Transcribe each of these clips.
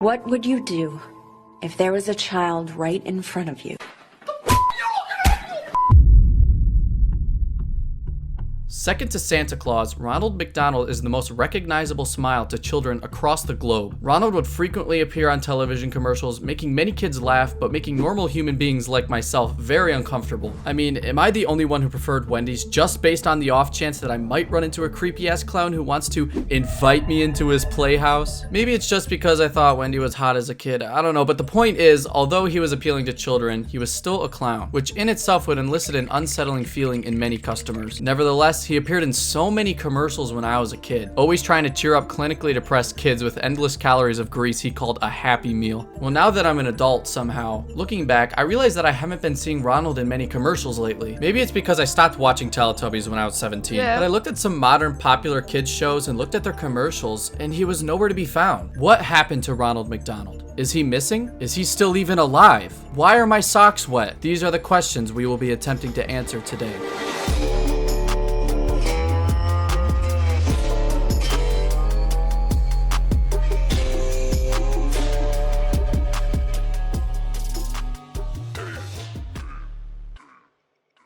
What would you do if there was a child right in front of you? Second to Santa Claus, Ronald McDonald is the most recognizable smile to children across the globe. Ronald would frequently appear on television commercials, making many kids laugh, but making normal human beings like myself very uncomfortable. I mean, am I the only one who preferred Wendy's just based on the off chance that I might run into a creepy-ass clown who wants to invite me into his playhouse? Maybe it's just because I thought Wendy was hot as a kid, I don't know, but the point is, although he was appealing to children, he was still a clown, which in itself would elicit an unsettling feeling in many customers. Nevertheless, he appeared in so many commercials when I was a kid, always trying to cheer up clinically depressed kids with endless calories of grease he called a happy meal. Well, now that I'm an adult somehow, looking back, I realize that I haven't been seeing Ronald in many commercials lately. Maybe it's because I stopped watching Teletubbies when I was 17, but I looked at some modern popular kids shows and looked at their commercials, and he was nowhere to be found. What happened to Ronald McDonald? Is he missing? Is he still even alive? Why are my socks wet? These are the questions we will be attempting to answer today.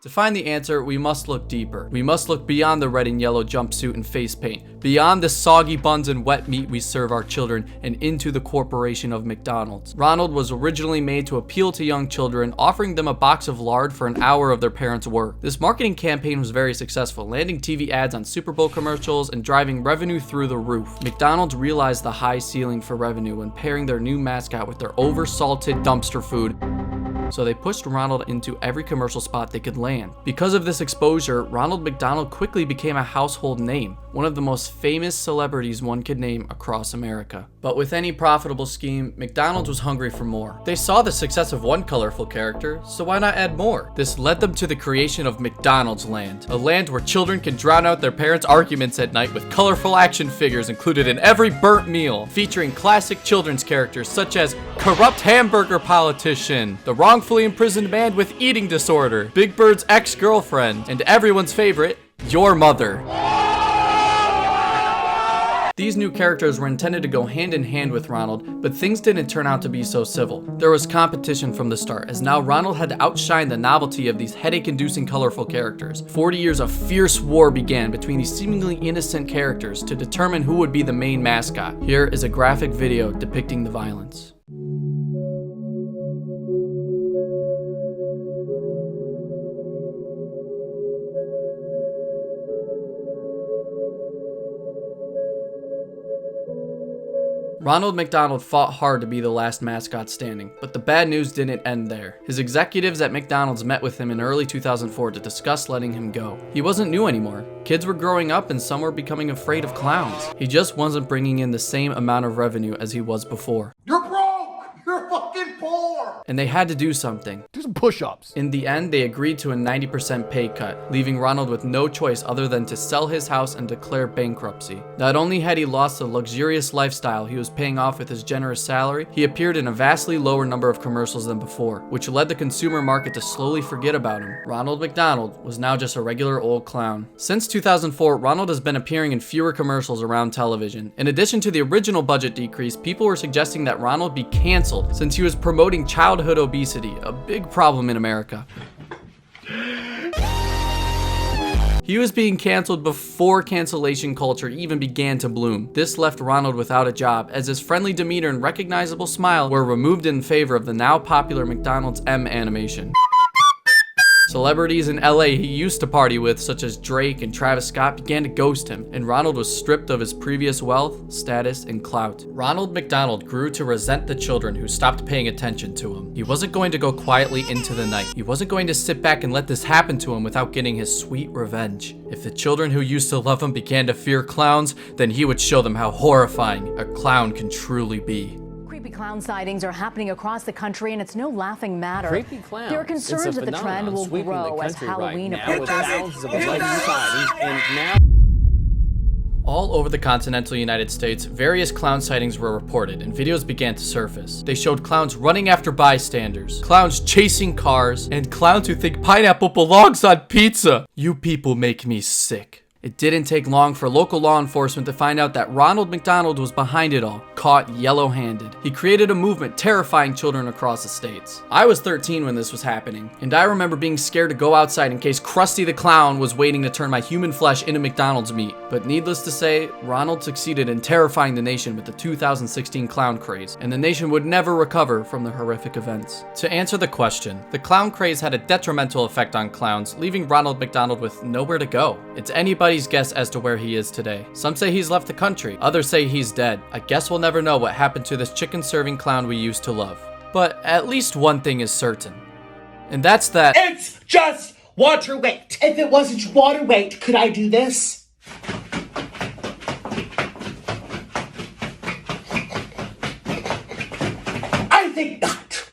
To find the answer, we must look deeper. We must look beyond the red and yellow jumpsuit and face paint, beyond the soggy buns and wet meat we serve our children, and into the corporation of McDonald's. Ronald was originally made to appeal to young children, offering them a box of lard for an hour of their parents' work. This marketing campaign was very successful, landing TV ads on Super Bowl commercials and driving revenue through the roof. McDonald's realized the high ceiling for revenue when pairing their new mascot with their over-salted dumpster food, so they pushed Ronald into every commercial spot they could land. Because of this exposure, Ronald McDonald quickly became a household name, one of the most famous celebrities one could name across America. But with any profitable scheme, McDonald's was hungry for more. They saw the success of one colorful character, so why not add more? This led them to the creation of McDonald's Land, a land where children can drown out their parents' arguments at night with colorful action figures included in every burnt meal, featuring classic children's characters such as corrupt hamburger politician, the wrongfully imprisoned man with eating disorder, Big Bird's ex-girlfriend, and everyone's favorite, your mother. These new characters were intended to go hand in hand with Ronald, but things didn't turn out to be so civil. There was competition from the start, as now Ronald had to outshine the novelty of these headache-inducing colorful characters. 40 years of fierce war began between these seemingly innocent characters to determine who would be the main mascot. Here is a graphic video depicting the violence. Ronald McDonald fought hard to be the last mascot standing, but the bad news didn't end there. His executives at McDonald's met with him in early 2004 to discuss letting him go. He wasn't new anymore. Kids were growing up and some were becoming afraid of clowns. He just wasn't bringing in the same amount of revenue as he was before. You're broke! You're fucking poor! And they had to do something. Do some push-ups. In the end, they agreed to a 90% pay cut, leaving Ronald with no choice other than to sell his house and declare bankruptcy. Not only had he lost the luxurious lifestyle he was paying off with his generous salary, he appeared in a vastly lower number of commercials than before, which led the consumer market to slowly forget about him. Ronald McDonald was now just a regular old clown. Since 2004, Ronald has been appearing in fewer commercials around television. In addition to the original budget decrease, people were suggesting that Ronald be canceled since he was promoting childhood obesity, a big problem in America. He was being canceled before cancellation culture even began to bloom. This left Ronald without a job, as his friendly demeanor and recognizable smile were removed in favor of the now popular McDonald's M animation. Celebrities in LA he used to party with, such as Drake and Travis Scott, began to ghost him, and Ronald was stripped of his previous wealth, status, and clout. Ronald McDonald grew to resent the children who stopped paying attention to him. He wasn't going to go quietly into the night. He wasn't going to sit back and let this happen to him without getting his sweet revenge. If the children who used to love him began to fear clowns, then he would show them how horrifying a clown can truly be. Creepy clown sightings are happening across the country, and it's no laughing matter. Creepy clowns. There are concerns that the trend will grow as Halloween approaches. All over the continental United States, various clown sightings were reported and videos began to surface. They showed clowns running after bystanders, clowns chasing cars, and clowns who think pineapple belongs on pizza. You people make me sick. It didn't take long for local law enforcement to find out that Ronald McDonald was behind it all, caught yellow-handed. He created a movement terrifying children across the states. I was 13 when this was happening, and I remember being scared to go outside in case Krusty the Clown was waiting to turn my human flesh into McDonald's meat. But needless to say, Ronald succeeded in terrifying the nation with the 2016 clown craze, and the nation would never recover from the horrific events. To answer the question, the clown craze had a detrimental effect on clowns, leaving Ronald McDonald with nowhere to go. It's anybody's guess as to where he is today. Some say he's left the country, others say he's dead. I guess we'll never know what happened to this chicken-serving clown we used to love. But at least one thing is certain, and that's that it's just water weight. If it wasn't water weight, could I do this? I think